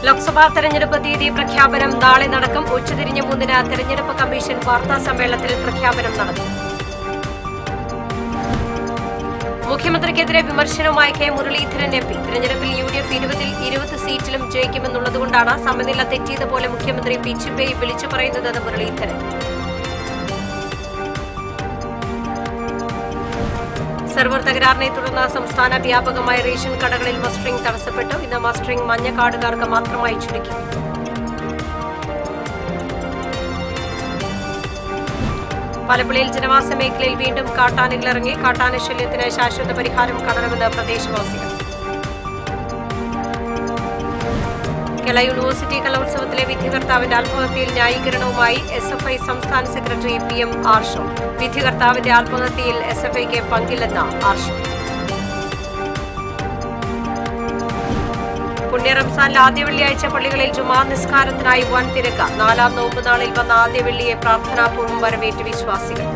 ലോക്സഭാ തെരഞ്ഞെടുപ്പ് തീയതി പ്രഖ്യാപനം നാളെ നടക്കും. ഉച്ചതിരിഞ്ഞ് 3-ന് തെരഞ്ഞെടുപ്പ് കമ്മീഷൻ വാർത്താ സമ്മേളനത്തിൽ പ്രഖ്യാപനം നടത്തും. മുഖ്യമന്ത്രിക്കെതിരെ വിമർശനവുമായി കെ മുരളീധരൻ എം പി. തെരഞ്ഞെടുപ്പിൽ UDF 20 സീറ്റിലും ജയിക്കുമെന്നുള്ളതുകൊണ്ടാണ് സമനില തെറ്റിയതുപോലെ മുഖ്യമന്ത്രി പിച്ചുപേയി വിളിച്ചു പറയുന്നതെന്ന് മുരളീധരൻ. സെർവർ തകരാറിനെ തുടർന്ന് സംസ്ഥാന വ്യാപകമായ റേഷൻ കടകളിൽ മസ്റ്ററിംഗ് തടസ്സപ്പെട്ടു. ഇന്ന് മസ്റ്ററിംഗ് മഞ്ഞ കാർഡുകാർക്ക് മാത്രമായി ചുരുക്കി. പലപ്പള്ളിയിൽ ജനവാസ മേഖലയിൽ വീണ്ടും കാട്ടാനകളിറങ്ങി. കാട്ടാന ശല്യത്തിന് ശാശ്വത പരിഹാരം കാണണമെന്ന് പ്രദേശവാസികൾ. കേരള യൂണിവേഴ്സിറ്റി കലോത്സവത്തിലെ വിധികർത്താവിന്റെ ആത്മഹത്യയിൽ ന്യായീകരണവുമായി SFI സംസ്ഥാന സെക്രട്ടറി PM ആർഷോ. വിധികർത്താവിന്റെ ആത്മഹത്യയിൽ SFIക്ക് പങ്കില്ലെന്ന ആർഷോ. പുണ്യ റംസാനിൽ ആദ്യ വെള്ളിയാഴ്ച പള്ളികളിൽ ജുമാ നിസ്കാരത്തിനായി വൻ തിരക്ക്. 4-ാം നോമ്പ് നാളിൽ വന്ന ആദ്യ വെള്ളിയെ പ്രാർത്ഥനാപൂർവ്വം വരവേറ്റ് വിശ്വാസികൾ.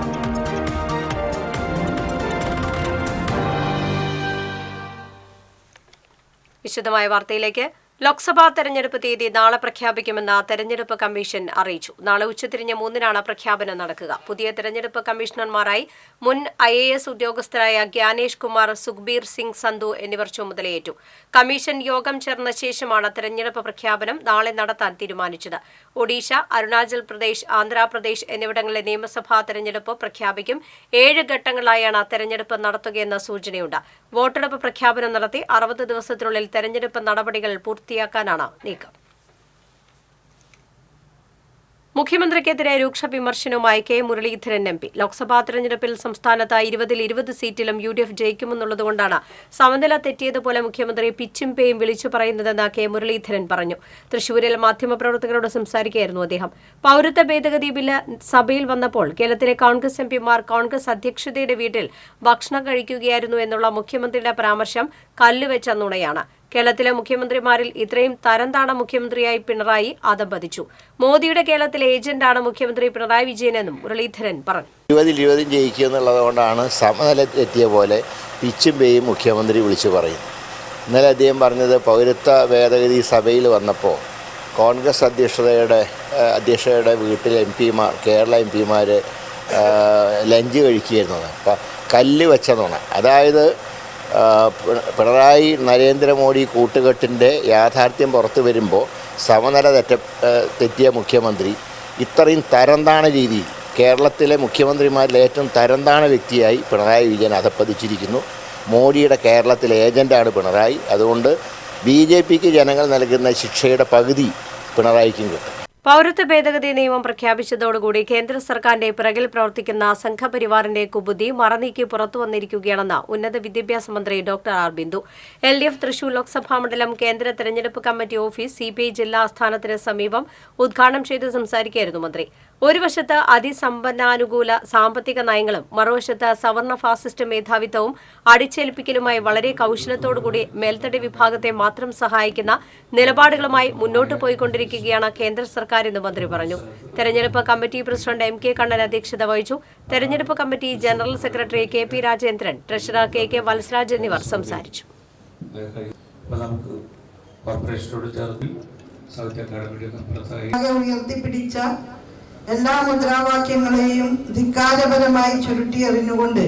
വിശദമായ വാർത്തയിലേക്ക്. ലോക്സഭാ തെരഞ്ഞെടുപ്പ് തീയതി നാളെ പ്രഖ്യാപിക്കുമെന്ന് തെരഞ്ഞെടുപ്പ് കമ്മീഷൻ അറിയിച്ചു. നാളെ ഉച്ചതിരിഞ്ഞ് 3-നാണ് പ്രഖ്യാപനം നടക്കുക. പുതിയ തെരഞ്ഞെടുപ്പ് കമ്മീഷണർമാരായി മുൻ IAS ഉദ്യോഗസ്ഥരായ ഗ്യാനേഷ് കുമാർ, സുഖ്ബീർ സിംഗ് സന്ധു എന്നിവർ ചുമതലയേറ്റു. കമ്മീഷൻ യോഗം ചേർന്ന ശേഷമാണ് തെരഞ്ഞെടുപ്പ് പ്രഖ്യാപനം നാളെ നടത്താൻ തീരുമാനിച്ചത്. ഒഡീഷ, അരുണാചൽ പ്രദേശ്, ആന്ധ്രാപ്രദേശ് എന്നിവിടങ്ങളിലെ നിയമസഭാ തെരഞ്ഞെടുപ്പ് പ്രഖ്യാപിക്കും. 7 ഘട്ടങ്ങളായാണ് തെരഞ്ഞെടുപ്പ് നടത്തുകയെന്ന സൂചനയുണ്ട്. വോട്ടെടുപ്പ് പ്രഖ്യാപനം നടത്തി 60 ദിവസത്തിനുള്ളിൽ തെരഞ്ഞെടുപ്പ് നടപടികൾ പൂർത്തിയാക്കാനാണ് നീക്കം. മുഖ്യമന്ത്രിക്കെതിരെ രൂക്ഷ വിമർശനവുമായി കെ മുരളീധരൻ MP. ലോക്സഭാ തെരഞ്ഞെടുപ്പിൽ സംസ്ഥാനത്ത് 20 സീറ്റിലും UDF ജയിക്കുമെന്നുള്ളതുകൊണ്ടാണ് സമനില തെറ്റിയതുപോലെ മുഖ്യമന്ത്രി പിച്ചും പേയും വിളിച്ചു പറയുന്നതെന്ന് കെ മുരളീധരൻ പറഞ്ഞു. തൃശൂരിൽ മാധ്യമപ്രവർത്തകരോട് സംസാരിക്കുകയായിരുന്നു അദ്ദേഹം. പൌരത്വ ഭേദഗതി ബില്ല് സഭയിൽ വന്നപ്പോൾ കേരളത്തിലെ കോൺഗ്രസ് MPമാർ കോൺഗ്രസ് അധ്യക്ഷതയുടെ വീട്ടിൽ ഭക്ഷണം കഴിക്കുകയായിരുന്നു എന്നുള്ള മുഖ്യമന്ത്രിയുടെ പരാമർശം കല്ലുവെച്ച നുണയാണ്. കേരളത്തിലെ മുഖ്യമന്ത്രിമാരിൽ ഇത്രയും തരംതാണ മുഖ്യമന്ത്രിയായി പിണറായി അധപതിച്ചു. മോദിയുടെ കേരളത്തിലെ ഏജന്റാണ് മുഖ്യമന്ത്രി പിണറായി വിജയനെന്നും മുരളീധരൻ പറഞ്ഞു. 20 ജയിക്കുക എന്നുള്ളത് കൊണ്ടാണ് സമനില തെറ്റിയ പോലെ പിച്ചും പേയും മുഖ്യമന്ത്രി വിളിച്ചു പറയുന്നത്. ഇന്നലെ അദ്ദേഹം പറഞ്ഞത് പൗരത്വ ഭേദഗതി സഭയിൽ വന്നപ്പോൾ കോൺഗ്രസ് അധ്യക്ഷയുടെ വീട്ടിൽ MPമാർ, കേരള MPമാർ ലഞ്ച് കഴിക്കുകയായിരുന്നു. അപ്പം കല്ല് വെച്ചതാണ്. അതായത് പിണറായി നരേന്ദ്രമോദി കൂട്ടുകെട്ടിൻ്റെ യാഥാർത്ഥ്യം പുറത്തു വരുമ്പോൾ സമനില തെറ്റിയ മുഖ്യമന്ത്രി ഇത്രയും തരംതാണ രീതിയിൽ കേരളത്തിലെ മുഖ്യമന്ത്രിമാരിൽ ഏറ്റവും തരംതാണ വ്യക്തിയായി പിണറായി വിജയൻ അധപ്പതിച്ചിരിക്കുന്നു. മോഡിയുടെ കേരളത്തിലെ ഏജൻ്റാണ് പിണറായി. അതുകൊണ്ട് BJPക്ക് ജനങ്ങൾ നൽകുന്ന ശിക്ഷയുടെ പകുതി പിണറായിക്കും കിട്ടും. പൌരത്വ ഭേദഗതി നിയമം പ്രഖ്യാപിച്ചതോടുകൂടി കേന്ദ്ര സർക്കാരിന്റെ പിറകിൽ പ്രവർത്തിക്കുന്ന സംഘപരിവാറിന്റെ കുബുദ്ധി മറനീക്കി പുറത്തുവന്നിരിക്കുകയാണെന്ന് ഉന്നത വിദ്യാഭ്യാസ മന്ത്രി doctor R Bindu. LDF Thrissur Lok Sabha മണ്ഡലം കേന്ദ്ര തെരഞ്ഞെടുപ്പ് കമ്മിറ്റി ഓഫീസ് CPI ജില്ലാ ആസ്ഥാനത്തിന് സമീപം ഉദ്ഘാടനം ചെയ്ത് സംസാരിക്കുകയായിരുന്നു മന്ത്രി. ഒരു വശത്ത് അതിസമ്പന്നാനുകൂല സാമ്പത്തിക നയങ്ങളും മറുവശത്ത് സവർണ ഫാസിസ്റ്റ് മേധാവിത്വവും അടിച്ചേൽപ്പിക്കലുമായി വളരെ കൌശലത്തോടുകൂടി മേൽത്തടി വിഭാഗത്തെ മാത്രം സഹായിക്കുന്ന നിലപാടുകളുമായി മുന്നോട്ടു പോയിക്കൊണ്ടിരിക്കുകയാണ് കേന്ദ്ര സർക്കാർ എന്ന് മന്ത്രി പറഞ്ഞു. തെരഞ്ഞെടുപ്പ് കമ്മിറ്റി പ്രസിഡന്റ് MK കണ്ണൻ അധ്യക്ഷത വഹിച്ചു. തെരഞ്ഞെടുപ്പ് committee general secretary KP Rajendran, treasurer KK Valsaraj എന്നിവർ സംസാരിച്ചു. ഉയർത്തിപ്പിടിച്ച എല്ലാ മുദ്രാവാക്യങ്ങളെയും ധിക്കാരപരമായി ചുരുട്ടിയെറിഞ്ഞുകൊണ്ട്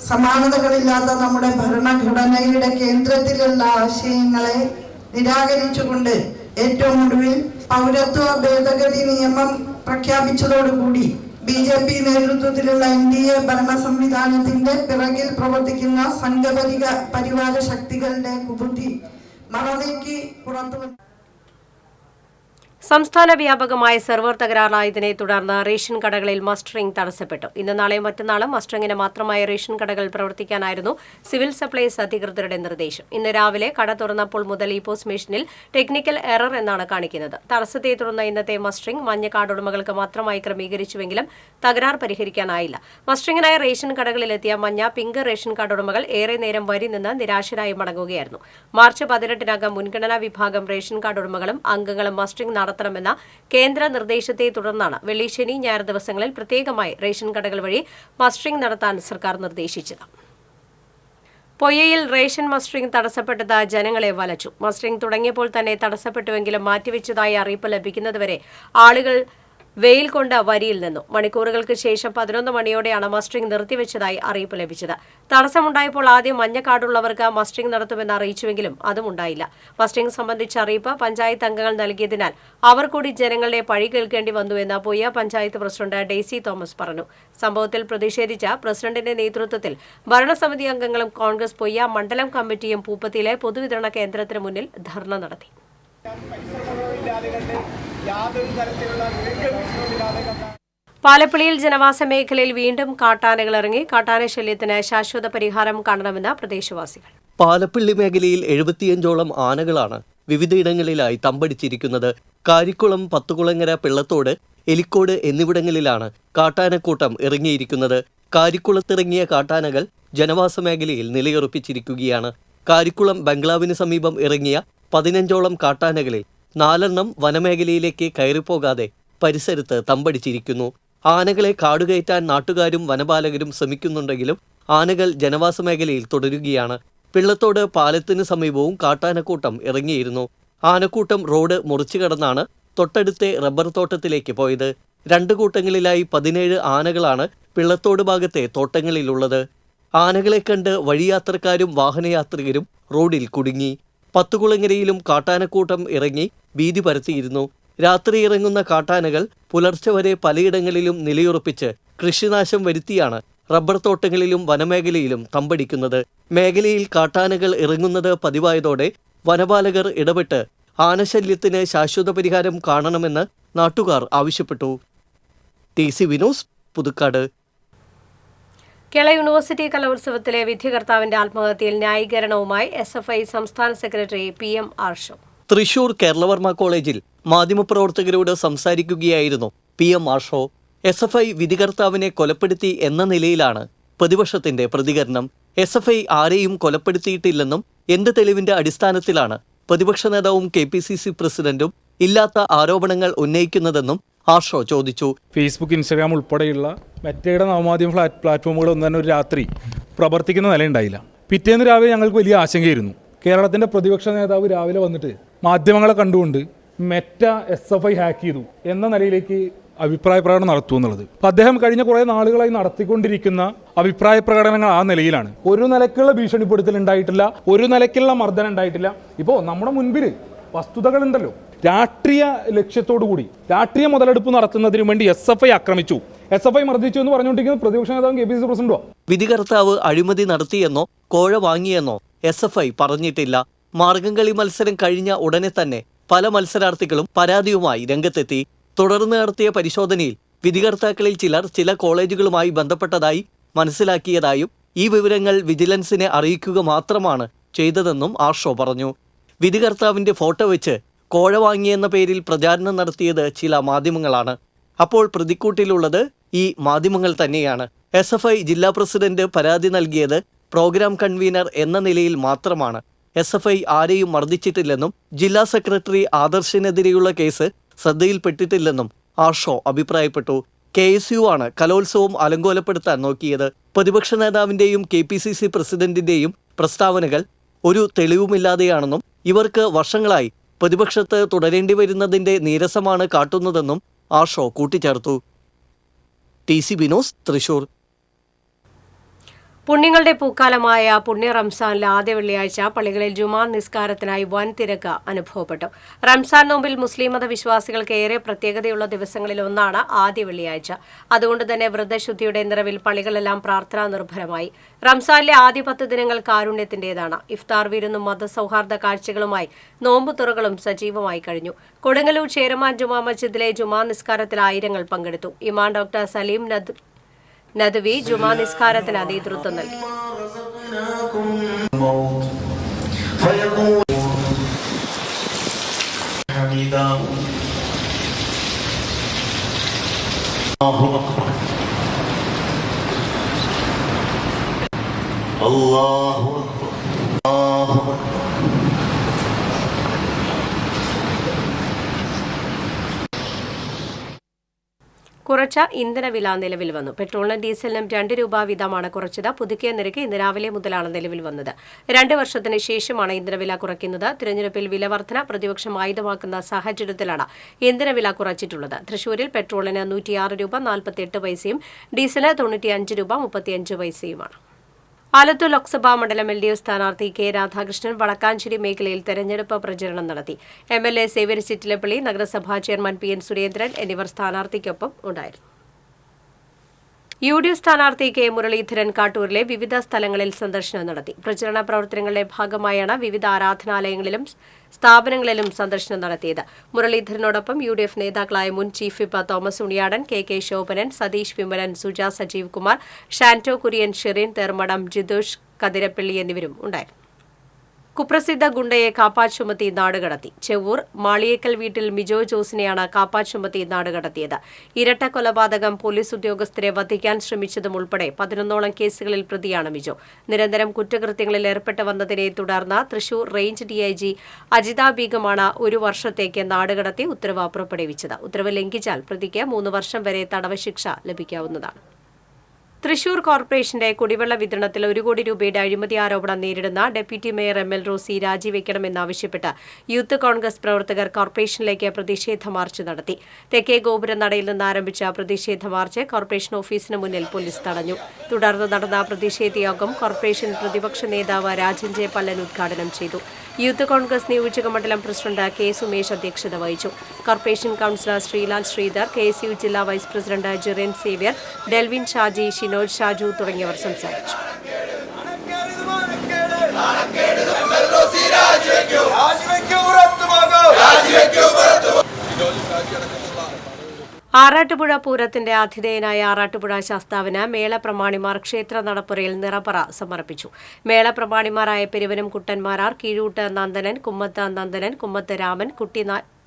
സമാനതകളില്ലാത്ത നമ്മുടെ ഭരണഘടനയുടെ കേന്ദ്രത്തിലുള്ള ആശയങ്ങളെ നിരാകരിച്ചുകൊണ്ട് ഏറ്റവും ഒടുവിൽ പൗരത്വ ഭേദഗതി നിയമം പ്രഖ്യാപിച്ചതോടുകൂടി BJP നേതൃത്വത്തിലുള്ള NDA ഭരണ സംവിധാനത്തിന്റെ പിറകിൽ പ്രവർത്തിക്കുന്ന സംഘപരിവാര ശക്തികളുടെ കുബുദ്ധി മറനീക്കി പുറത്തുവന്നു. സംസ്ഥാന വ്യാപകമായ സെർവർ തകരാറായതിനെ തുടർന്ന് റേഷൻ കടകളിൽ മസ്റ്ററിംഗ് തടസ്സപ്പെട്ടു. ഇന്ന് നാളെയും മറ്റന്നാളും മസ്റ്ററിംഗിന് മാത്രമായ റേഷൻ കടകൾ പ്രവർത്തിക്കാനായിരുന്നു സിവിൽ സപ്ലൈസ് അധികൃതരുടെ നിർദ്ദേശം. ഇന്ന് രാവിലെ കട തുറന്നപ്പോൾ മുതൽ ഈ പോസ്റ്റ് മെഷീനിൽ ടെക്നിക്കൽ എറർ എന്നാണ് കാണിക്കുന്നത്. തടസ്സത്തെ തുടർന്ന് ഇന്നത്തെ മസ്റ്ററിംഗ് മഞ്ഞ കാർഡ് ഉടമകൾക്ക് മാത്രമായി ക്രമീകരിച്ചുവെങ്കിലും തകരാർ പരിഹരിക്കാനായില്ല. മസ്റ്ററിംഗിനായി റേഷൻ കടകളിലെത്തിയ മഞ്ഞ, പിങ്ക് റേഷൻ കാർഡ് ഉടമകൾ ഏറെ നേരം വരി നിന്ന് നിരാശരായി മടങ്ങുകയായിരുന്നു. മാർച്ച് 18-നകം മുൻഗണനാ വിഭാഗം റേഷൻ കാർഡ് ഉടമകളും അംഗങ്ങളും മസ്റ്ററിംഗ് നടത്തണമെന്ന കേന്ദ്ര നിർദ്ദേശത്തെ തുടർന്നാണ് വെള്ളി, ശനി, ഞായർ ദിവസങ്ങളിൽ പ്രത്യേകമായി റേഷൻ കടകൾ വഴി മസ്റ്ററിംഗ് നടത്താൻ സർക്കാർ നിർദ്ദേശിച്ചത്. പൊയ്യയിൽ റേഷൻ മസ്റ്ററിംഗ് തടസ്സപ്പെട്ടത് ജനങ്ങളെ വലച്ചു. മസ്റ്ററിംഗ് തുടങ്ങിയപ്പോൾ തന്നെ തടസ്സപ്പെട്ടുവെങ്കിലും മാറ്റിവെച്ചതായി അറിയിപ്പ് ലഭിക്കുന്നതുവരെ ആളുകൾ വെയിൽ കൊണ്ട് വരിയിൽ നിന്നു. മണിക്കൂറുകൾക്ക് ശേഷം 11 മണിയോടെയാണ് മസ്റ്ററിംഗ് നിർത്തിവെച്ചതായി അറിയിപ്പ് ലഭിച്ചത്. തടസ്സമുണ്ടായപ്പോൾ ആദ്യം മഞ്ഞ കാർഡുള്ളവർക്ക് മസ്റ്ററിംഗ് നടത്തുമെന്ന് അറിയിച്ചുവെങ്കിലും അതും ഉണ്ടായില്ല. മസ്റ്ററിംഗ് സംബന്ധിച്ച അറിയിപ്പ് പഞ്ചായത്ത് അംഗങ്ങൾ നൽകിയതിനാൽ അവർ കൂടി ജനങ്ങളുടെ പഴി കേൾക്കേണ്ടി വന്നുവെന്ന് Poyya panchayat president Daisy Thomas പറഞ്ഞു. സംഭവത്തിൽ പ്രതിഷേധിച്ച പ്രസിഡന്റിന്റെ നേതൃത്വത്തിൽ ഭരണസമിതി അംഗങ്ങളും കോൺഗ്രസ് പൊയ്യ മണ്ഡലം കമ്മിറ്റിയും പൂപ്പത്തിയിലെ പൊതുവിതരണ കേന്ദ്രത്തിന് മുന്നിൽ ധർണ നടത്തി. പാലപ്പിളിയിൽ ജനവാസ മേഖലയിൽ വീണ്ടും കാട്ടാനകൾ ഇറങ്ങി. കാട്ടാന ശല്യത്തിന് ശാശ്വത പരിഹാരം കാണണമെന്ന് പ്രദേശവാസികൾ. പാലപ്പിള്ളി മേഖലയിൽ 75ഓളം ആനകളാണ് വിവിധയിടങ്ങളിലായി തമ്പടിച്ചിരിക്കുന്നത്. കാരിക്കുളം, പത്തുകുളങ്ങര, പിള്ളത്തോട്, എലിക്കോട് എന്നിവിടങ്ങളിലാണ് കാട്ടാനക്കൂട്ടം ഇറങ്ങിയിരിക്കുന്നത്. കാരിക്കുളത്തിറങ്ങിയ കാട്ടാനകൾ ജനവാസ മേഖലയിൽ നിലയുറപ്പിച്ചിരിക്കുകയാണ്. കാരിക്കുളം ബംഗ്ലാവിന് സമീപം ഇറങ്ങിയ 15ഓളം കാട്ടാനകളിൽ 4 വനമേഖലയിലേക്ക് കയറിപ്പോകാതെ പരിസരത്ത് തമ്പടിച്ചിരിക്കുന്നു. ആനകളെ കാടുകയറ്റാൻ നാട്ടുകാരും വനപാലകരും ശ്രമിക്കുന്നുണ്ടെങ്കിലും ആനകൾ ജനവാസ മേഖലയിൽ തുടരുകയാണ്. പിള്ളത്തോട് പാലത്തിന് സമീപവും കാട്ടാനക്കൂട്ടം ഇറങ്ങിയിരുന്നു. ആനക്കൂട്ടം റോഡ് മുറിച്ചു കടന്നാണ് തൊട്ടടുത്തെ റബ്ബർ തോട്ടത്തിലേക്ക് പോയത്. 2 കൂട്ടങ്ങളിലായി 17 ആനകളാണ് പിള്ളത്തോട് ഭാഗത്തെ തോട്ടങ്ങളിലുള്ളത്. ആനകളെ കണ്ട് വഴിയാത്രക്കാരും വാഹനയാത്രികരും റോഡിൽ കുടുങ്ങി. പത്തുകുളങ്ങരയിലും കാട്ടാനക്കൂട്ടം ഇറങ്ങി ഭീതി പരത്തിയിരുന്നു. രാത്രി ഇറങ്ങുന്ന കാട്ടാനകൾ പുലർച്ചെ വരെ പലയിടങ്ങളിലും നിലയുറപ്പിച്ച് കൃഷിനാശം വരുത്തിയാണ് റബ്ബർ തോട്ടങ്ങളിലും വനമേഖലയിലും തമ്പടിക്കുന്നത്. മേഖലയിൽ കാട്ടാനകൾ ഇറങ്ങുന്നത് പതിവായതോടെ വനപാലകർ ഇടപെട്ട് ആനശല്യത്തിന് ശാശ്വത പരിഹാരം കാണണമെന്ന് നാട്ടുകാർ ആവശ്യപ്പെട്ടു. TC Vinos, Puthukkad. Kerala university കലോത്സവത്തിലെ വിധികർത്താവിന്റെ ആത്മഹത്യയിൽ ന്യായീകരണവുമായി SFI സംസ്ഥാന സെക്രട്ടറി PM ആർഷോ. തൃശൂർ കേരളവർമ്മ കോളേജിൽ മാധ്യമപ്രവർത്തകരോട് സംസാരിക്കുകയായിരുന്നു PM ആർഷോ. SFI വിധികർത്താവിനെ കൊലപ്പെടുത്തി എന്ന നിലയിലാണ് പ്രതിപക്ഷത്തിന്റെ പ്രതികരണം. SFI ആരെയും കൊലപ്പെടുത്തിയിട്ടില്ലെന്നും എന്ത് തെളിവിന്റെ അടിസ്ഥാനത്തിലാണ് പ്രതിപക്ഷ നേതാവും KPCC പ്രസിഡന്റും ഇല്ലാത്ത ആരോപണങ്ങൾ ഉന്നയിക്കുന്നതെന്നും ആർഷോ ചോദിച്ചു. ഫേസ്ബുക്ക്, ഇൻസ്റ്റാഗ്രാം ഉൾപ്പെടെയുള്ള മെറ്റയുടെ നവമാധ്യമ പ്ലാറ്റ്ഫോമുകളൊന്നും തന്നെ ഒരു രാത്രി പ്രവർത്തിക്കുന്ന നിലയുണ്ടായില്ല. പിറ്റേന്ന് രാവിലെ ഞങ്ങൾക്ക് വലിയ ആശങ്കയായിരുന്നു. കേരളത്തിൻ്റെ പ്രതിപക്ഷ നേതാവ് രാവിലെ വന്നിട്ട് മാധ്യമങ്ങളെ കണ്ടുകൊണ്ട് മെറ്റ SFI ഹാക്ക് ചെയ്തു എന്ന നിലയിലേക്ക് അഭിപ്രായ പ്രകടനം നടത്തുമെന്നുള്ളത്. അപ്പോൾ അദ്ദേഹം കഴിഞ്ഞ കുറേ നാളുകളായി നടത്തിക്കൊണ്ടിരിക്കുന്ന അഭിപ്രായ പ്രകടനങ്ങൾ ആ നിലയിലാണ്. ഒരു നിലയ്ക്കുള്ള ഭീഷണിപ്പെടുത്തൽ ഉണ്ടായിട്ടില്ല, ഒരു നിലയ്ക്കുള്ള മർദ്ദനം ഉണ്ടായിട്ടില്ല. ഇപ്പോൾ നമ്മുടെ മുൻപിൽ വസ്തുതകളുണ്ടല്ലോ. രാഷ്ട്രീയ ലക്ഷ്യത്തോടു കൂടി രാഷ്ട്രീയ മുതലെടുപ്പ് നടത്തുന്നതിന് വേണ്ടി SFI ആക്രമിച്ചു, SFI മർദ്ദിച്ചു എന്ന് പറഞ്ഞുകൊണ്ടിരിക്കുന്നത് പ്രതിപക്ഷ നേതാവും KPCC പ്രസിഡന്റോ. വിധികർത്താവ് അഴിമതി നടത്തിയെന്നോ കോഴ വാങ്ങിയെന്നോ SFI പറഞ്ഞിട്ടില്ല. മാർഗംകളി മത്സരം കഴിഞ്ഞ ഉടനെ തന്നെ പല മത്സരാർത്ഥികളും പരാതിയുമായി രംഗത്തെത്തി. തുടർന്ന് നടത്തിയ പരിശോധനയിൽ വിധികർത്താക്കളിൽ ചില കോളേജുകളുമായി ബന്ധപ്പെട്ടതായി മനസ്സിലാക്കിയതായും ഈ വിവരങ്ങൾ വിജിലൻസിനെ അറിയിക്കുക മാത്രമാണ് ചെയ്തതെന്നും ആർഷോ പറഞ്ഞു. വിധികർത്താവിന്റെ ഫോട്ടോ വെച്ച് കോഴ വാങ്ങിയെന്ന പേരിൽ പ്രചാരണം നടത്തിയത് ചില മാധ്യമങ്ങളാണ്. അപ്പോൾ പ്രതിക്കൂട്ടിലുള്ളത് ഈ മാധ്യമങ്ങൾ തന്നെയാണ്. SFI ജില്ലാ പ്രസിഡന്റ് പരാതി നൽകിയത് പ്രോഗ്രാം കൺവീനർ എന്ന നിലയിൽ മാത്രമാണ്. SFI ആരെയും മർദ്ദിച്ചിട്ടില്ലെന്നും ജില്ലാ സെക്രട്ടറി ആദർശിനെതിരെയുള്ള കേസ് ശ്രദ്ധയിൽപ്പെട്ടിട്ടില്ലെന്നും ആർഷോ അഭിപ്രായപ്പെട്ടു. KSU ആണ് കലോത്സവം അലങ്കോലപ്പെടുത്താൻ നോക്കിയത്. പ്രതിപക്ഷ നേതാവിന്റെയും KPCC പ്രസിഡന്റിന്റെയും പ്രസ്താവനകൾ ഒരു തെളിവുമില്ലാതെയാണെന്നും ഇവർക്ക് വർഷങ്ങളായി പ്രതിപക്ഷത്ത് തുടരേണ്ടി വരുന്നതിന്റെ നീരസമാണ് കാട്ടുന്നതെന്നും ആർഷോ കൂട്ടിച്ചേർത്തു. TC വിനോസ്, തൃശൂർ. പുണ്യങ്ങളുടെ പൂക്കാലമായ പുണ്യ റംസാനിലെ ആദ്യ വെള്ളിയാഴ്ച പള്ളികളിൽ ജുമാ നിസ്കാരത്തിനായി വൻ തിരക്ക് അനുഭവപ്പെട്ടു. റംസാൻ നോമ്പിൽ മുസ്ലിം മത വിശ്വാസികൾക്ക് ഏറെ പ്രത്യേകതയുള്ള ദിവസങ്ങളിൽ ഒന്നാണ് ആദ്യ വെള്ളിയാഴ്ച. അതുകൊണ്ട് തന്നെ വ്രതശുദ്ധിയുടെ നിറവിൽ പള്ളികളെല്ലാം പ്രാർത്ഥനാ നിർഭരമായി. റംസാനിലെ ആദ്യ 10 ദിനങ്ങൾ കാരുണ്യത്തിന്റേതാണ്. ഇഫ്താർ വിരുന്നും മതസൗഹാർദ്ദ കാഴ്ചകളുമായി നോമ്പുതുറകളും സജീവമായി കഴിഞ്ഞു. കൊടുങ്ങല്ലൂർ ചേരമാൻ ജുമാ മസ്ജിദിലെ ജുമാ നിസ്കാരത്തിൽ ആയിരങ്ങൾ പങ്കെടുത്തു. ഇമാം ഡോക്ടർ സലീം നദ്വി ജുമാ നിസ്കാരത്തിന് നേതൃത്വം നൽകി. കുറച്ച ഇന്ധനവില നിലവിൽ വന്നു. പെട്രോളിനും ഡീസലിനും 2 രൂപ വീതമാണ് കുറച്ചത്. പുതുക്കിയ നിരക്ക് ഇന്ന് രാവിലെ മുതലാണ് നിലവിൽ വന്നത്. 2 വർഷത്തിന് ശേഷമാണ് ഇന്ധനവില കുറയ്ക്കുന്നത്. തിരഞ്ഞെടുപ്പിൽ വിലവർധന പ്രതിപക്ഷം ആയുധമാക്കുന്ന സാഹചര്യത്തിലാണ് ഇന്ധനവില കുറച്ചിട്ടുള്ളത്. തൃശൂരിൽ പെട്രോളിന് 106 രൂപ 48 പൈസയും ഡീസലിന് 95 രൂപ 35 പൈസയുമാണ്. ആലത്തൂർ ലോക്സഭാ മണ്ഡലം LDF സ്ഥാനാർത്ഥി കെ രാധാകൃഷ്ണൻ വടക്കാഞ്ചേരി മേഖലയിൽ തെരഞ്ഞെടുപ്പ് പ്രചരണം നടത്തി. MLA സേവ്യർ ചിറ്റിലപ്പള്ളി, നഗരസഭാ ചെയർമാൻ PN സുരേന്ദ്രൻ എന്നിവർ സ്ഥാനാർത്ഥിക്കൊപ്പം ഉണ്ടായിരുന്നു. UDF സ്ഥാനാർത്ഥി കെ മുരളീധരൻ കാട്ടൂരിലെ വിവിധ സ്ഥലങ്ങളിൽ സന്ദർശനം നടത്തി. പ്രചരണ പ്രവർത്തനങ്ങളുടെ ഭാഗമായാണ് വിവിധ ആരാധനാലയങ്ങളിലും സ്ഥാപനങ്ങളിലും സന്ദർശനം നടത്തിയത്. മുരളീധരനോടൊപ്പം UDF നേതാക്കളായ മുൻ chief whip Thomas Unniyadan, KK Shobhanan, Satheesh Vimalan, Suja Sajeev Kumar, Shanto Kurian, Sherin Thermadam, Jithosh Kathirappally എന്നിവരും ഉണ്ടായിരുന്നു. കുപ്രസിദ്ധ ഗുണ്ടയെ കാപ്പാട് ചുമത്തി നാടുകടത്തി. ചെവ്വൂർ മാളിയേക്കൽ വീട്ടിൽ മിജോ ജോസിനെയാണ് കാപ്പാട് ചുമത്തി നാടുകടത്തിയത്. ഇരട്ട കൊലപാതകം, പോലീസ് ഉദ്യോഗസ്ഥരെ വധിക്കാൻ ശ്രമിച്ചതും ഉൾപ്പെടെ 11ഓളം കേസുകളിൽ പ്രതിയാണ് മിജോ. നിരന്തരം കുറ്റകൃത്യങ്ങളിൽ ഏർപ്പെട്ട് വന്നതിനെ തുടർന്ന് തൃശൂർ റേഞ്ച് DIG അജിത ബീഗമാണ് 1 വർഷത്തേക്ക് നാടുകടത്തി ഉത്തരവ് പുറപ്പെടുവിച്ചത്. ഉത്തരവ് ലംഘിച്ചാൽ പ്രതിക്ക് 3 വർഷം വരെ തടവ് ശിക്ഷ ലഭിക്കാവുന്നതാണ്. തൃശൂർ കോർപ്പറേഷന്റെ കുടിവെള്ള വിതരണത്തിൽ 1 കോടി രൂപയുടെ അഴിമതി ആരോപണം നേരിടുന്ന ഡെപ്യൂട്ടി മേയർ ML റോസി രാജിവെക്കണമെന്നാവശ്യപ്പെട്ട് യൂത്ത് കോൺഗ്രസ് പ്രവർത്തകർ കോർപ്പറേഷനിലേക്ക് പ്രതിഷേധ മാർച്ച് നടത്തി. തെക്കേ ഗോപുരനടയിൽ നിന്ന് ആരംഭിച്ച പ്രതിഷേധ മാർച്ച് കോർപ്പറേഷൻ ഓഫീസിന് മുന്നിൽ പോലീസ് തടഞ്ഞു. തുടർന്ന് നടന്ന പ്രതിഷേധ യോഗം കോർപ്പറേഷൻ പ്രതിപക്ഷ നേതാവ് രാജൻ ജെ പല്ലൻ ഉദ്ഘാടനം ചെയ്തു. യൂത്ത് കോൺഗ്രസ് നിയോജക മണ്ഡലം പ്രസിഡന്റ് K സുമേഷ് അധ്യക്ഷത വഹിച്ചു. Corporation councillor Sreelal Sreedhar, KSU ജില്ലാ വൈസ് പ്രസിഡന്റ് ജിറേൻ സേവ്യർ, ഡെൽവിൻ ഷാജി, ഷിനോജ് ഷാജു തുടങ്ങിയവർ സംസാരിച്ചു. ആറാട്ടുപുഴ പൂരത്തിന്റെ ആതിഥേയനായ ആറാട്ടുപുഴ ശാസ്താവിന് മേളപ്രമാണിമാർ ക്ഷേത്ര നടപ്പുറയിൽ നിറപറ സമർപ്പിച്ചു. മേളപ്രമാണിമാരായ പെരുവനം കുട്ടന്മാരാർ, കീഴൂട്ട് നന്ദനൻ, കുമ്മത്ത് നന്ദനൻ, കുമ്മത്ത്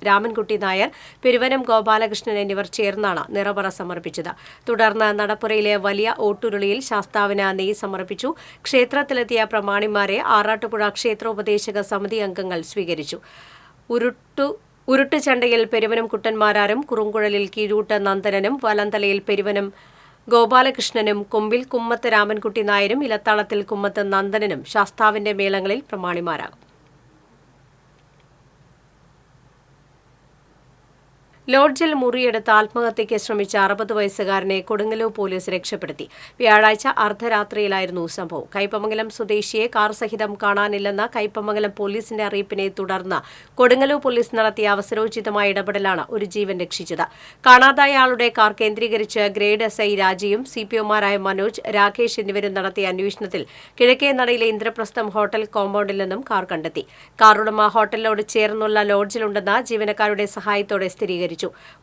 രാമൻകുട്ടി നായർ, പെരുവനം ഗോപാലകൃഷ്ണൻ എന്നിവർ ചേർന്നാണ് നിറപറ സമർപ്പിച്ചത്. തുടർന്ന് നടപ്പുറയിലെ വലിയ ഓട്ടുരുളിയിൽ ശാസ്താവിന് നെയ്യ് സമർപ്പിച്ചു. ക്ഷേത്രത്തിലെത്തിയ പ്രമാണിമാരെ ആറാട്ടുപുഴ ക്ഷേത്രോപദേശക സമിതി അംഗങ്ങൾ സ്വീകരിച്ചു. ഉരുട്ടുചണ്ടയിൽ പെരുവനം കുട്ടന്മാരാരും, കുറുങ്കുഴലിൽ കീഴൂട്ട് നന്ദനനും, വലന്തലയിൽ പെരുവനം ഗോപാലകൃഷ്ണനും, കൊമ്പിൽ കുമ്മത്ത് രാമൻകുട്ടി നായരും, ഇലത്താളത്തിൽ കുമ്മത്ത് നന്ദനനും ശാസ്താവിന്റെ മേളങ്ങളിൽ പ്രമാണിമാരാകും. ലോഡ്ജിൽ മുറിയെടുത്ത് ആത്മഹത്യയ്ക്ക് ശ്രമിച്ച 60 വയസ്സുകാരനെ കൊടുങ്ങല്ലൂർ പോലീസ് രക്ഷപ്പെടുത്തി. വ്യാഴാഴ്ച അർദ്ധരാത്രിയിലായിരുന്നു സംഭവം. കയ്പമംഗലം സ്വദേശിയെ കാർ സഹിതം കാണാനില്ലെന്ന കയ്പമംഗലം പോലീസിന്റെ അറിയിപ്പിനെ തുടർന്ന് കൊടുങ്ങല്ലൂർ പോലീസ് നടത്തിയ അവസരോചിതമായ ഇടപെടലാണ് ഒരു ജീവൻ രക്ഷിച്ചത്. കാണാതായ ആളുടെ കാർ കേന്ദ്രീകരിച്ച് ഗ്രേഡ് SI രാജിയും CPOമാരായ മനോജ്, രാകേഷ് എന്നിവരും നടത്തിയ അന്വേഷണത്തിൽ കിഴക്കേ നടയിലെ ഇന്ദ്രപ്രസ്ഥം ഹോട്ടൽ കോമ്പൗണ്ടിൽ നിന്നും കാർ കണ്ടെത്തി. കാർ ഉടമ ഹോട്ടലിനോട് ചേർന്നുള്ള ലോഡ്ജിലുണ്ടെന്ന് ജീവനക്കാരുടെ സഹായത്തോടെ സ്ഥിരീകരിച്ചു.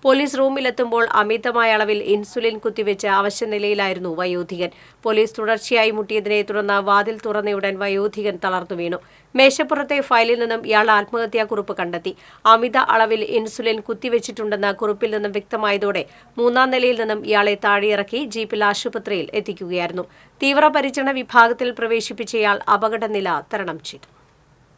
പോലീസ് റൂമിലെത്തുമ്പോൾ അമിതമായ അളവിൽ ഇൻസുലിൻ കുത്തിവെച്ച് അവശനിലയിലായിരുന്നു വയോധികൻ. പോലീസ് തുടർച്ചയായി മുട്ടിയതിനെ തുടർന്ന് വാതിൽ തുറന്നയുടൻ വയോധികൻ തളർന്നു വീണു. മേശപ്പുറത്തെ ഫയലിൽ നിന്നും ഇയാൾ ആത്മഹത്യാക്കുറിപ്പ് കണ്ടെത്തി. അമിത അളവിൽ ഇൻസുലിൻ കുത്തിവെച്ചിട്ടുണ്ടെന്ന് കുറിപ്പിൽ നിന്നും വ്യക്തമായതോടെ 3ാം നിലയിൽ നിന്നും ഇയാളെ താഴെയിറക്കി ജീപ്പിൽ ആശുപത്രിയിൽ എത്തിക്കുകയായിരുന്നു. തീവ്രപരിചരണ വിഭാഗത്തിൽ പ്രവേശിപ്പിച്ചയാൾ അപകടനില തരണം ചെയ്തു.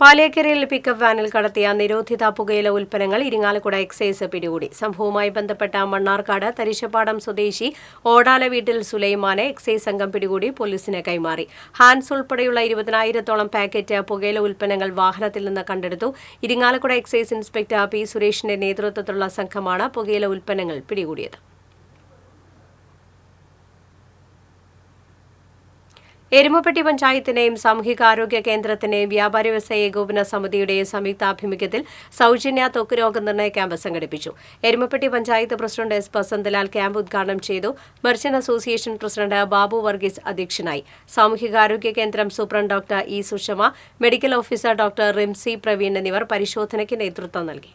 പാലിയക്കരയിൽ പിക്കപ്പ് വാനിൽ കടത്തിയ നിരോധിത പുകയില ഉൽപ്പന്നങ്ങൾ ഇരിങ്ങാലക്കുട എക്സൈസ് പിടികൂടി. സംഭവവുമായി ബന്ധപ്പെട്ട മണ്ണാർക്കാട് തരിശപ്പാടം സ്വദേശി ഓടാല വീട്ടിൽ സുലൈമാനെ എക്സൈസ് സംഘം പിടികൂടി പോലീസിന് കൈമാറി. ഹാൻസ് ഉൾപ്പെടെയുള്ള 20,000-ഓളം പാക്കറ്റ് പുകയില ഉൽപ്പന്നങ്ങൾ വാഹനത്തിൽ നിന്ന് കണ്ടെടുത്തു. ഇരിങ്ങാലക്കുട എക്സൈസ് ഇൻസ്പെക്ടർ P സുരേഷിന്റെ നേതൃത്വത്തിലുള്ള സംഘമാണ് പുകയില ഉൽപ്പന്നങ്ങൾ പിടികൂടിയത്. എരുമപ്പെട്ടി പഞ്ചായത്തിന്റെയും സാമൂഹികാരോഗ്യ കേന്ദ്രത്തിന്റെയും വ്യാപാരി വ്യവസായ ഏകോപന സമിതിയുടെയും സംയുക്താഭിമുഖ്യത്തിൽ സൗജന്യ ത്വക്ക് രോഗനിർണയ ക്യാമ്പ് സംഘടിപ്പിച്ചു. Erumapetty panchayat president S Vasanthalal camp ഉദ്ഘാടനം ചെയ്തു. Merchant association president Babu Varghese അധ്യക്ഷനായി. സാമൂഹികാരോഗ്യ കേന്ദ്രം superintendent doctor E Sushama, medical officer doctor Rimsy Praveen എന്നിവർ പരിശോധനയ്ക്ക് നേതൃത്വം നൽകി.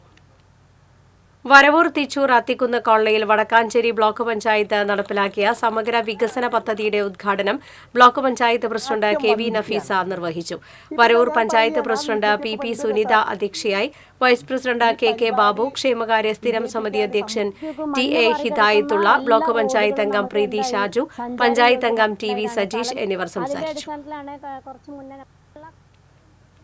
വരവൂർ തിച്ചൂർ അത്തിക്കുന്ന് കോളനിയിൽ വടക്കാഞ്ചേരി ബ്ലോക്ക് പഞ്ചായത്ത് നടപ്പിലാക്കിയ സമഗ്ര വികസന പദ്ധതിയുടെ ഉദ്ഘാടനം block panchayat president KV Nafeesa നിർവഹിച്ചു. വരവൂർ പഞ്ചായത്ത് പ്രസിഡന്റ് PP സുനിത അധ്യക്ഷയായി. വൈസ് പ്രസിഡന്റ് KK ബാബു, ക്ഷേമകാര്യ സ്ഥിരം സമിതി അധ്യക്ഷൻ TA ഹിദായത്തുള്ള, ബ്ലോക്ക് പഞ്ചായത്ത് അംഗം പ്രീതി ഷാജു, പഞ്ചായത്ത് അംഗം TV സജീഷ് എന്നിവർ സംസാരിച്ചു.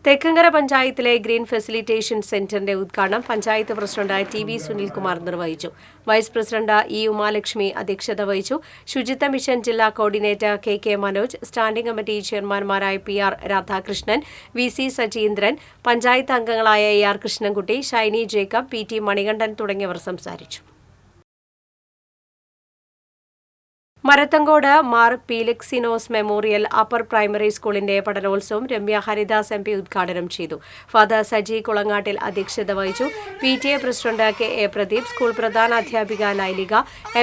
തെക്കങ്കര പഞ്ചായത്തിലെ ഗ്രീൻ ഫെസിലിറ്റേഷൻ സെന്ററിന്റെ ഉദ്ഘാടനം പഞ്ചായത്ത് പ്രസിഡന്റ് ടി.വി. സുനിൽകുമാർ നിർവഹിച്ചു. Vice president E. ഉമാലക്ഷ്മി അധ്യക്ഷത വഹിച്ചു. ശുചിത്വ മിഷൻ ജില്ലാ coordinator K. Manoj, standing committee ചെയർമാൻമാരായ PR രാധാകൃഷ്ണൻ, VC സജീന്ദ്രൻ, പഞ്ചായത്ത് അംഗങ്ങളായ AR കൃഷ്ണൻകുട്ടി, ഷൈനി ജേക്കബ്, PT മണികണ്ഠൻ തുടങ്ങിയവർ സംസാരിച്ചു. Marathamcode Mar Philoxenos memorial upper primary സ്കൂളിന്റെ പഠനോത്സവം രമ്യ ഹരിദാസ് MP ഉദ്ഘാടനം ചെയ്തു. ഫാദർ സജി കുളങ്ങാട്ടിൽ അധ്യക്ഷത വഹിച്ചു. PTA president KA Pradeep, school പ്രധാനാധ്യാപിക ലൈലിക,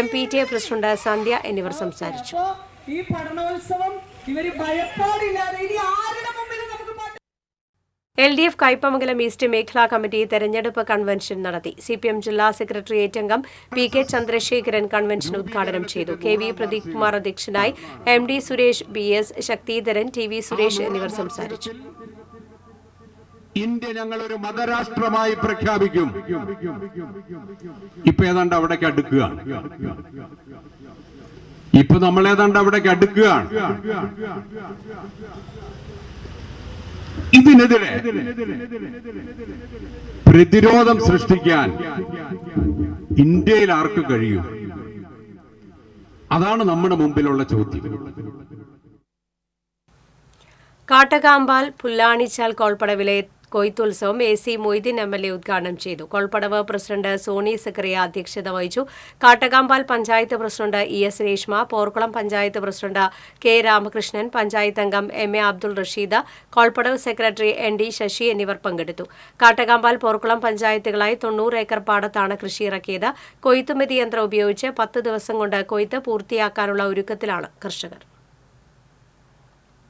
MPTA പ്രസിഡന്റ് സന്ധ്യ എന്നിവർ സംസാരിച്ചു. ഈ പഠനോത്സവം ഇവര് ഭയപ്പാടില്ലാതെ ഇനി ആരുടെ മുമ്പിൽ നമുക്ക് LDF കയ്പമംഗലം ഈസ്റ്റ് മേഖലാ കമ്മിറ്റി തെരഞ്ഞെടുപ്പ് കൺവെൻഷൻ നടത്തി. CPM ജില്ലാ സെക്രട്ടേറിയറ്റ് അംഗം PK ചന്ദ്രശേഖരൻ കൺവെൻഷൻ ഉദ്ഘാടനം ചെയ്തു. KV പ്രദീപ് കുമാർ അധ്യക്ഷനായി. MD Suresh, BS Sakthidharan, TV Suresh എന്നിവർ സംസാരിച്ചു. ഇന്ത്യ ഞങ്ങൾ ഒരു മതരാഷ്ട്രമായി പ്രഖ്യാപിക്കും. ഇപ്പൊ ഏതാണ്ട് അവിടേക്ക് അടുക്കുകയാണ്. ഇപ്പൊ നമ്മൾ ഏതാണ്ട് അവിടേക്ക് അടുക്കുകയാണ്. ഇതിനെതിരെ പ്രതിരോധം സൃഷ്ടിക്കാൻ ഇന്ത്യയിൽ ആർക്ക് കഴിയും? അതാണ് നമ്മുടെ മുമ്പിലുള്ള ചോദ്യം. കാട്ടകാമ്പാൽ പുല്ലാണിച്ചാൽ കോൾപ്പടവിലെ കൊയ്ത്തുത്സവം AC മൊയ്തീൻ MLA ഉദ്ഘാടനം ചെയ്തു. കോൾപ്പടവ് പ്രസിഡന്റ് സോണി സക്കറിയ അധ്യക്ഷത വഹിച്ചു. Kattakampal panchayat president ES Reshma, Porkulam panchayat president K Ramakrishnan, panchayat അംഗം MA അബ്ദുൾ റഷീദ്, കോൾപ്പടവ് സെക്രട്ടറി ND ശശി എന്നിവർ പങ്കെടുത്തു. കാട്ടകാമ്പാൽ പോർക്കുളം പഞ്ചായത്തുകളായി 90 ഏക്കർ പാടത്താണ് കൃഷി ഇറക്കിയത്. കൊയ്ത്തുമെതി യന്ത്രം ഉപയോഗിച്ച് 10 ദിവസം കൊണ്ട് കൊയ്ത്ത് പൂർത്തിയാക്കാനുള്ള ഒരുക്കത്തിലാണ് കർഷകർ.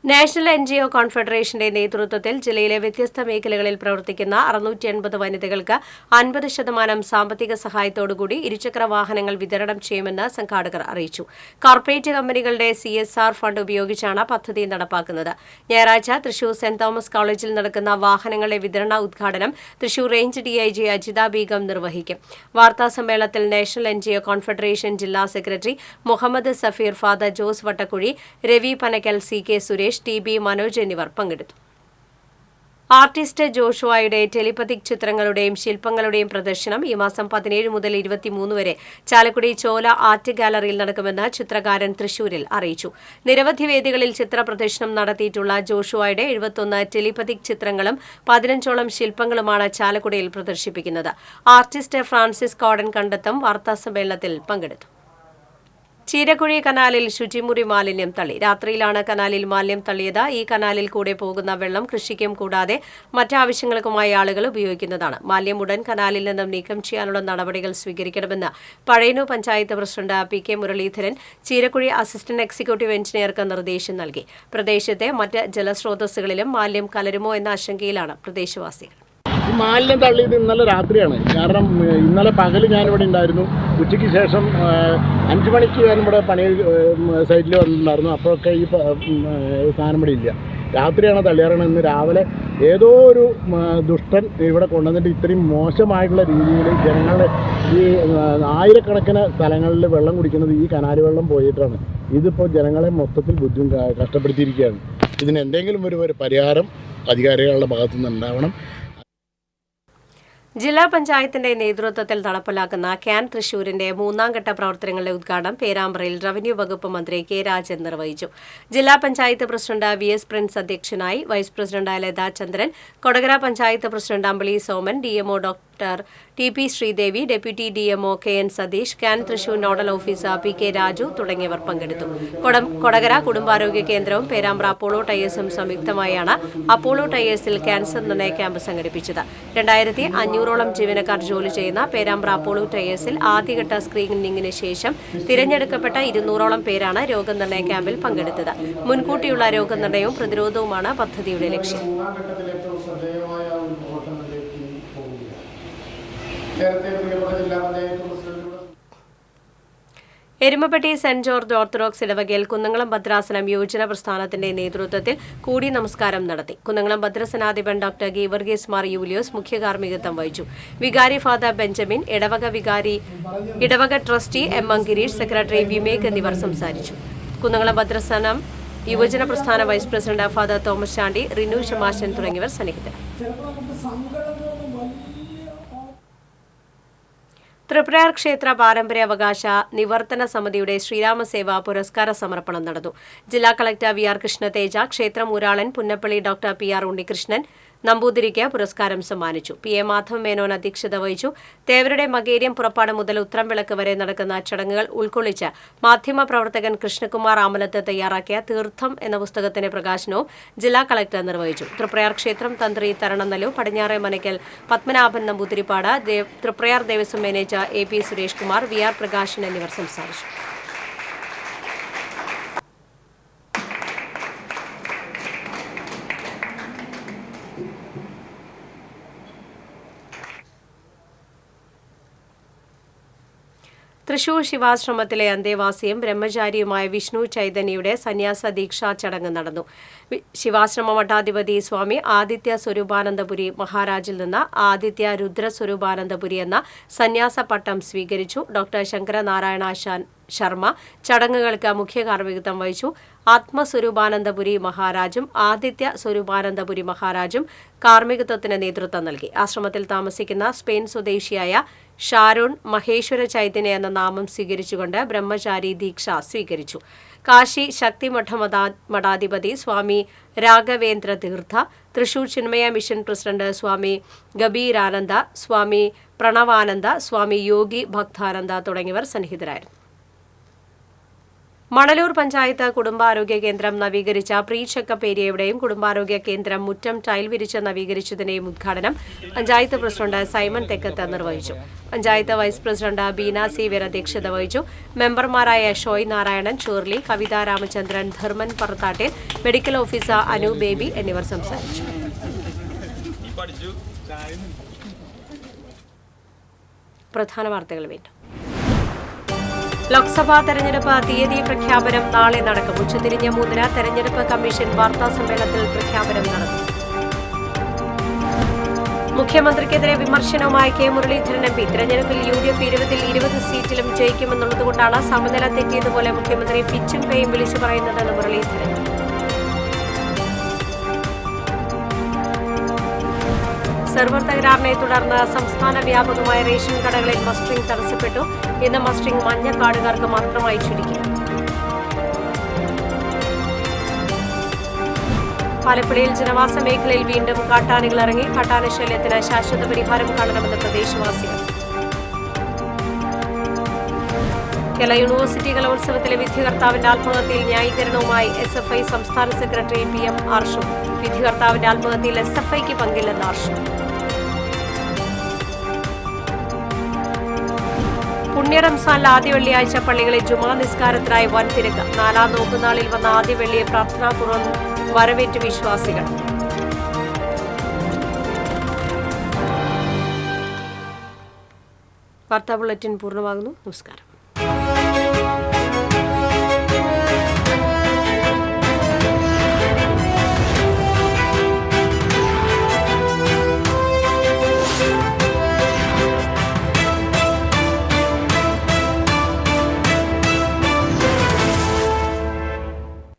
നാഷണൽ NGO കോൺഫെഡറേഷന്റെ നേതൃത്വത്തിൽ ജില്ലയിലെ വ്യത്യസ്ത മേഖലകളിൽ പ്രവർത്തിക്കുന്ന 680 വനിതകൾക്ക് 50% സാമ്പത്തിക സഹായത്തോടുകൂടി ഇരുചക്ര വാഹനങ്ങൾ വിതരണം ചെയ്യുമെന്ന് സംഘാടകർ അറിയിച്ചു. കോർപ്പറേറ്റ് കമ്പനികളുടെ CSR ഫണ്ട് ഉപയോഗിച്ചാണ് പദ്ധതി നടപ്പാക്കുന്നത്. ഞായറാഴ്ച തൃശൂർ സെന്റ് തോമസ് കോളേജിൽ നടക്കുന്ന വാഹനങ്ങളുടെ വിതരണ ഉദ്ഘാടനം തൃശൂർ റേഞ്ച് DIG അജിത ബീഗം നിർവഹിക്കും. വാർത്താസമ്മേളനത്തിൽ നാഷണൽ NGO കോൺഫെഡറേഷൻ ജില്ലാ secretary Muhammad Safeer, father Jose Vattakuzhi, Ravi Panakkal, CK Suresh, TB Manoj എന്നിവർ പങ്കെടുത്തു. ആർട്ടിസ്റ്റ് ജോഷുവയുടെ ടെലിപതിക് ചിത്രങ്ങളുടെയും ശില്പങ്ങളുടെയും പ്രദർശനം ഈ മാസം 17 മുതൽ 23 വരെ ചാലക്കുടി ചോല ആർട്ട് ഗാലറിയിൽ നടക്കുമെന്ന് ചിത്രകാരൻ തൃശൂരിൽ അറിയിച്ചു. നിരവധി വേദികളിൽ ചിത്ര പ്രദർശനം നടത്തിയിട്ടുള്ള ജോഷുവയുടെ 71 ടെലിപതിക് ചിത്രങ്ങളും 15ഓളം ശില്പങ്ങളുമാണ് ചാലക്കുടിയിൽ പ്രദർശിപ്പിക്കുന്നത്. ആർട്ടിസ്റ്റ് ഫ്രാൻസിസ് കോടൻ കണ്ടത്തും വാർത്താസമ്മേളനത്തിൽ പങ്കെടുത്തു. ചീരക്കുഴി കനാലിൽ ശുചിമുറി മാലിന്യം തള്ളി. രാത്രിയിലാണ് കനാലിൽ മാലിന്യം തള്ളിയത്. ഈ കനാലിൽ കൂടെ പോകുന്ന വെള്ളം കൃഷിക്കും കൂടാതെ മറ്റാവശ്യങ്ങൾക്കുമായി ആളുകൾ ഉപയോഗിക്കുന്നതാണ്. മാലിന്യം ഉടൻ കനാലിൽ നിന്നും നീക്കം ചെയ്യാനുള്ള നടപടികൾ സ്വീകരിക്കണമെന്ന് Pazhayannur panchayat president PK Muraleedharan Cheerakuzhi assistant executive എഞ്ചിനീയർക്ക് നിർദ്ദേശം നൽകി. പ്രദേശത്തെ മറ്റ് ജലസ്രോതസ്സുകളിലും മാലിന്യം കലരുമോ എന്ന ആശങ്കയിലാണ് പ്രദേശവാസികൾ. മാലിന്യം തള്ളിയത് ഇന്നലെ രാത്രിയാണ്. കാരണം ഇന്നലെ പകൽ ഞാനിവിടെ ഉണ്ടായിരുന്നു. ഉച്ചയ്ക്ക് ശേഷം 5 മണിക്ക് ഞാനിവിടെ പണി സൈറ്റിൽ വന്നിട്ടുണ്ടായിരുന്നു. അപ്പോഴൊക്കെ ഈ സാധനം ഇവിടെ ഇല്ല. രാത്രിയാണ് തള്ളിയാറാണ്. ഇന്ന് രാവിലെ ഏതോ ഒരു ദുഷ്ടൻ ഇവിടെ കൊണ്ടുവന്നിട്ട് ഇത്രയും മോശമായിട്ടുള്ള രീതിയിൽ ജനങ്ങളുടെ ഈ ആയിരക്കണക്കിന് സ്ഥലങ്ങളിൽ വെള്ളം കുടിക്കുന്നത് ഈ കനാല് വെള്ളം പോയിട്ടാണ്. ഇതിപ്പോൾ ജനങ്ങളെ മൊത്തത്തിൽ കഷ്ടപ്പെടുത്തിയിരിക്കുകയാണ്. ഇതിന് എന്തെങ്കിലും ഒരു പരിഹാരം അധികാരികളുടെ ഭാഗത്തുനിന്ന് ഉണ്ടാവണം. ജില്ലാ പഞ്ചായത്തിന്റെ നേതൃത്വത്തിൽ നടപ്പിലാക്കുന്ന ക്യാൻ തൃശൂരിന്റെ 3ാം ഘട്ട പ്രവർത്തനങ്ങളുടെ ഉദ്ഘാടനം പേരാമ്പ്രയിൽ റവന്യൂ വകുപ്പ് മന്ത്രി K രാജൻ നിർവഹിച്ചു. ജില്ലാ പഞ്ചായത്ത് പ്രസിഡന്റ് VS പ്രിൻസ് അധ്യക്ഷനായി. Vice president Latha Chandran, Kodakara panchayat president Ambili Soman, DMO doctor TP Sreedevi, deputy DMO KN Satheesh, can Thrissur nodal officer PK Raju തുടങ്ങിയവർ പങ്കെടുത്തു. കൊടകര കുടുംബാരോഗ്യ കേന്ദ്രവും പേരാമ്പ്ര അപ്പോളോ ടയേഴ്സും സംയുക്തമായാണ് അപ്പോളോ ടയേഴ്സിൽ ക്യാൻസർ നിർണയ ക്യാമ്പ് സംഘടിപ്പിച്ചത്. 2500ഓളം ജീവനക്കാർ ജോലി ചെയ്യുന്ന പേരാമ്പ്ര അപ്പോളോ ടയേഴ്സിൽ ആദ്യഘട്ട സ്ക്രീനിംഗിന് ശേഷം തിരഞ്ഞെടുക്കപ്പെട്ട 200ഓളം പേരാണ് രോഗനിർണയ ക്യാമ്പിൽ പങ്കെടുത്തത്. മുൻകൂട്ടിയുള്ള രോഗനിർണയവും പ്രതിരോധവുമാണ് പദ്ധതിയുടെ ലക്ഷ്യം. എരുമപ്പെട്ടി സെന്റ് ജോർജ് ഓർത്തഡോക്സ് ഇടവകയിൽ കുന്നംകുളം ഭദ്രാസനം യുവജന പ്രസ്ഥാനത്തിന്റെ നേതൃത്വത്തിൽ കൂടി നമസ്കാരം നടത്തി. കുന്നംകുളം ഭദ്രസനാധിപൻ ഡോക്ടർ ഗീവർഗീസ് മാർ യൂലിയോസ് മുഖ്യ കാർമ്മികത്വം വഹിച്ചു. വികാരി ഫാദർ ബെഞ്ചമിൻ, ഇടവക trustee M. Gireesh, secretary Vimek എന്നിവർ സംസാരിച്ചു. കുന്നംകുളം ഭദ്രസനം യുവജന പ്രസ്ഥാന vice president father Thomas Chandy, Rinu ശമാശൻ തുടങ്ങിയവർ സന്നിഹിതരായി. തൃപ്രയാർ ക്ഷേത്ര പാരമ്പര്യാവകാശ നിവർത്തന സമിതിയുടെ ശ്രീരാമസേവ പുരസ്കാര സമർപ്പണം നടന്നു. ജില്ലാ കളക്ടർ വി.ആർ. കൃഷ്ണതേജ, ക്ഷേത്രം ഊരാളൻ പുന്നപ്പള്ളി ഡോക്ടർ പി.ആർ. ഉണ്ണികൃഷ്ണൻ നമ്പൂതിരിക്ക് പുരസ്കാരം സമ്മാനിച്ചു. പി.എ. മാധവ മേനോൻ അധ്യക്ഷത വഹിച്ചു. തേവരുടെ മകേരിയം പുറപ്പാട് മുതൽ ഉത്രംവിളക്ക് വരെ നടക്കുന്ന ചടങ്ങുകൾ ഉൾക്കൊള്ളിച്ച് മാധ്യമപ്രവർത്തകൻ കൃഷ്ണകുമാർ ആമലത്ത് തയ്യാറാക്കിയ തീർത്ഥം എന്ന പുസ്തകത്തിന്റെ പ്രകാശനവും ജില്ലാ കളക്ടർ നിർവഹിച്ചു. തൃപ്രയാർ ക്ഷേത്രം തന്ത്രി തരണനല്ലു, പടിഞ്ഞാറെ മനയ്ക്കൽ പത്മനാഭൻ നമ്പൂതിരിപ്പാട്, തൃപ്രയാർ ദേവസ്വം മാനേജർ എ.പി. സുരേഷ് കുമാർ, വി.ആർ. പ്രകാശൻ എന്നിവർ സംസാരിച്ചു. തൃശൂർ ശിവാശ്രമത്തിലെ അന്തേവാസിയും ബ്രഹ്മചാരിയുമായ വിഷ്ണു ചൈതന്യയുടെ സന്യാസ ദീക്ഷാ ചടങ്ങ് നടന്നു. ശിവാശ്രമ മഠാധിപതി സ്വാമി ആദിത്യ സ്വരൂപാനന്ദപുരി മഹാരാജിൽ നിന്ന് ആദിത്യ രുദ്ര സ്വരൂപാനന്ദപുരി എന്ന സന്യാസ പട്ടം സ്വീകരിച്ചു. ഡോക്ടർ ശങ്കരനാരായണ ശർമ്മ ചടങ്ങുകൾക്ക് മുഖ്യ കാർമ്മികത്വം വഹിച്ചു. ആത്മസ്വരൂപാനന്ദപുരി മഹാരാജും ആദിത്യ സ്വരൂപാനന്ദപുരി മഹാരാജും കാർമ്മികത്വത്തിന് നേതൃത്വം നൽകി. ആശ്രമത്തിൽ താമസിക്കുന്ന സ്പെയിൻ സ്വദേശിയായ ഷാരോൺ മഹേശ്വര ചൈതന്യ എന്ന നാമം സ്വീകരിച്ചുകൊണ്ട് ബ്രഹ്മചാരി ദീക്ഷ സ്വീകരിച്ചു. കാശി ശക്തിമഠ മഠാധിപതി സ്വാമി രാഘവേന്ദ്ര തീർത്ഥ, തൃശൂർ ചിന്മയ മിഷൻ പ്രസിഡന്റ് സ്വാമി ഗബീരാനന്ദ, സ്വാമി പ്രണവാനന്ദ, സ്വാമി യോഗി ഭക്താനന്ദ തുടങ്ങിയവർ സന്നിഹിതരായിരുന്നു. മണലൂർ പഞ്ചായത്ത് കുടുംബാരോഗ്യ കേന്ദ്രം നവീകരിച്ച പ്രീ ചെക്കപ്പ് ഏരിയയുടെയും കുടുംബാരോഗ്യ കേന്ദ്രം മുറ്റം ടൈൽ വിരിച്ച് നവീകരിച്ചതിന്റെയും ഉദ്ഘാടനം പഞ്ചായത്ത് പ്രസിഡന്റ് സൈമൺ തെക്കത്ത് നിർവഹിച്ചു. Panchayat vice president Beena C Veer അധ്യക്ഷത വഹിച്ചു. മെമ്പർമാരായ ഷോയ് നാരായണൻ, ഷേർലി, കവിത രാമചന്ദ്രൻ, ധർമ്മൻ പറത്താട്ടിൽ, മെഡിക്കൽ ഓഫീസർ അനു ബേബി എന്നിവർ സംസാരിച്ചു. പ്രധാന വാർത്തകൾ വീണ്ടും. ലോക്സഭാ തെരഞ്ഞെടുപ്പ് തീയതി പ്രഖ്യാപനം നാളെ നടക്കും. ഉച്ചതിരിഞ്ഞ് 3 തെരഞ്ഞെടുപ്പ് കമ്മീഷൻ വാർത്താ സമ്മേളനത്തിൽ പ്രഖ്യാപനം നടന്നു. മുഖ്യമന്ത്രിക്കെതിരെ വിമർശനവുമായി കെ മുരളീധരൻ എം.പി. തെരഞ്ഞെടുപ്പിൽ UDF 20 സീറ്റിലും ജയിക്കുമെന്നുള്ളതുകൊണ്ടാണ് സമനില തെറ്റിയതുപോലെ മുഖ്യമന്ത്രി പിച്ചും പേയും വിളിച്ചു പറയുന്നതെന്ന് മുരളീധരൻ. സെർവർ തകരാറിനെ തുടർന്ന് സംസ്ഥാന വ്യാപകമായ റേഷൻ കടകളിൽ മസ്റ്ററിംഗ് തടസ്സപ്പെട്ടു. ഇന്ന് മസ്റ്ററിംഗ് മഞ്ഞ കാർഡുകാർക്ക് മാത്രമായി ചുരുക്കി. പാലപ്പള്ളിയിൽ ജനവാസ മേഖലയിൽ വീണ്ടും കാട്ടാനകൾ ഇറങ്ങി. കാട്ടാന ശല്യത്തിന് ശാശ്വത പരിഹാരം കാണണമെന്ന് പ്രദേശവാസികൾ. കേരള യൂണിവേഴ്സിറ്റി കലോത്സവത്തിലെ വിധികർത്താവിന്റെ ആത്മഹത്യയിൽ ന്യായീകരണവുമായി SFI സംസ്ഥാന സെക്രട്ടറി PM ആർഷു. വിധികർത്താവിന്റെ ആത്മഹത്യയിൽ SFIക്ക് പങ്കില്ലെന്ന് ആർഷു. പുണ്യ റംസാനിൽ ആദ്യ വെള്ളിയാഴ്ച പള്ളികളിൽ ജുമാ നിസ്കാരത്തിനായി വൻ തിരക്ക്. 4ാം നോക്കുനാളിൽ വന്ന ആദ്യ വെള്ളിയെ പ്രാർത്ഥനാപൂർവ്വം വരവേറ്റ് വിശ്വാസികൾ. വാർത്താ ബുള്ളറ്റിൻ പൂർണ്ണമാകുന്നു. നമസ്കാരം.